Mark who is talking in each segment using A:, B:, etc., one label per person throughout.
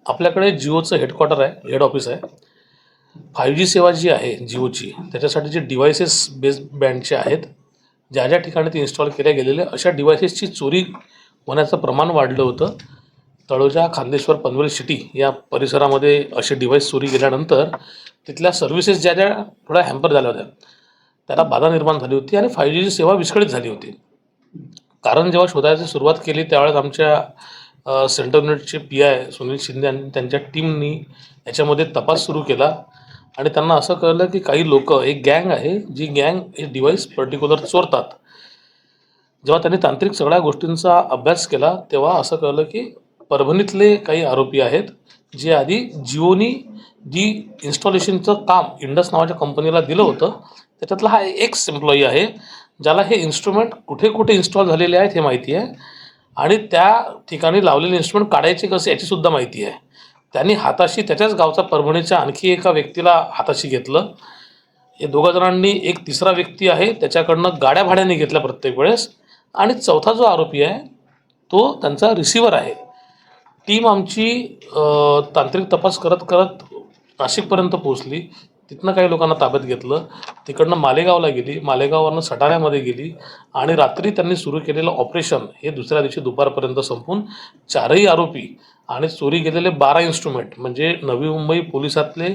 A: आपल्याकडे जिओचं हेडक्वार्टर आहे, हेड ऑफिस आहे. 5G सेवा जी आहे जिओची, त्याच्यासाठी जे डिव्हायसेस बेस बँडचे आहेत, ज्या ज्या ठिकाणी ते इन्स्टॉल केल्या गेलेले अशा डिव्हायसेसची चोरी होण्याचं प्रमाण वाढलं होतं. तळोजा, खांदेश्वर, पनवेल सिटी या परिसरामध्ये असे डिव्हाइस चोरी गेल्यानंतर तिथल्या सर्व्हिसेस ज्या ज्या थोड्या हॅम्पर झाल्या होत्या, त्याला बाधा निर्माण झाली होती आणि 5Gची सेवा विस्कळीत झाली होती. कारण जेव्हा शोधायची सुरुवात केली त्यावेळेस आमच्या सेंट्रल युनिटचे PI सुनील शिंदे आणि त्यांच्या टीमनी याच्यामध्ये तपास सुरू केला आणि त्यांना असं कळलं की काही लोक, एक गँग आहे जी गँग हे डिव्हाइस पर्टिक्युलर चोरतात. जेव्हा त्यांनी तांत्रिक सगळ्या गोष्टींचा अभ्यास केला तेव्हा असं कळलं की परभणीतले काही आरोपी आहेत जे आधी जिओनी जी इन्स्टॉलेशनचं काम इंडस नावाच्या कंपनीला दिलं होतं त्याच्यातला हा एक्स एम्प्लॉई आहे ज्याला हे इन्स्ट्रुमेंट कुठे कुठे इन्स्टॉल झालेले आहेत हे माहिती आहे आणि त्या ठिकाणी लावलेले इन्स्ट्रुमेंट काढायचे कसे याचीसुद्धा माहिती आहे. त्यांनी हाताशी त्याच्याच गावचा परभणीच्या आणखी एका व्यक्तीला हाताशी घेतलं. हे दोघा जणांनी, एक तिसरा व्यक्ती आहे त्याच्याकडनं गाड्या भाड्याने घेतल्या प्रत्येक वेळेस आणि चौथा जो आरोपी आहे तो त्यांचा रिसिव्हर आहे. टीम आमची तांत्रिक तपास करत करत नाशिकपर्यंत पोहोचली. तिथनं काही लोकांना ताब्यात घेतलं, तिकडनं मालेगावला गेली, मालेगाववरनं सटाण्यामध्ये गेली आणि रात्री त्यांनी सुरू केलेलं ऑपरेशन हे दुसऱ्या दिवशी दुपारपर्यंत संपून चारही आरोपी आणि चोरी गेलेले 12 इन्स्ट्रुमेंट म्हणजे नवी मुंबई पोलिसातले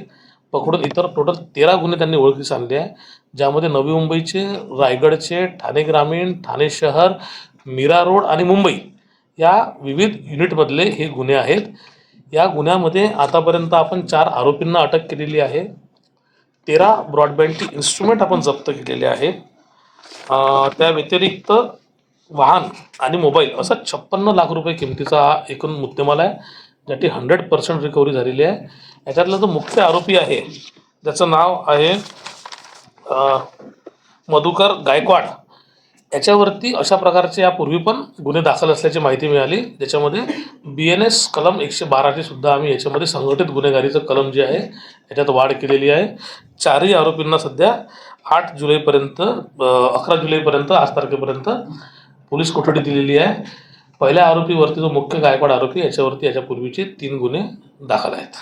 A: पकडून इतर टोटल 13 गुन्हे त्यांनी ओळखीस आणले आहे, ज्यामध्ये नवी मुंबईचे, रायगडचे, ठाणे ग्रामीण, ठाणे शहर, मीरा रोड आणि मुंबई या विविध युनिटमधले हे गुन्हे आहेत. या गुन्ह्यामध्ये आतापर्यंत आपण 4 आरोपींना अटक केलेली आहे. 13 ब्रॉडबँडची इन्स्ट्रुमेंट आपण जप्त केलेले आहेत. त्या व्यतिरिक्त वाहन आणि मोबाईल असा 56 लाख रुपये किमतीचा हा एकूण मुद्देमाल आहे, ज्याची 100% रिकव्हरी झालेली आहे. याच्यातला जो मुख्य आरोपी आहे ज्याचं नाव आहे मधुकर गायकवाड, याच्यावरती अशा प्रकारचे यापूर्वी पण गुन्हे दाखल असल्याची माहिती मिळाली, ज्याच्यामध्ये BNS कलम 112ची सुद्धा आम्ही याच्यामध्ये संघटित गुन्हेगारीचं कलम जे आहे याच्यात वाढ केलेली आहे. चारही आरोपींना सध्या 8 जुलैपर्यंत 11 जुलैपर्यंत आज तारखेपर्यंत पोलीस कोठडी दिलेली आहे. पहिल्या आरोपीवरती जो मुख्य गायकवाड आरोपी याच्यावरती याच्यापूर्वीचे 3 गुन्हे दाखल आहेत.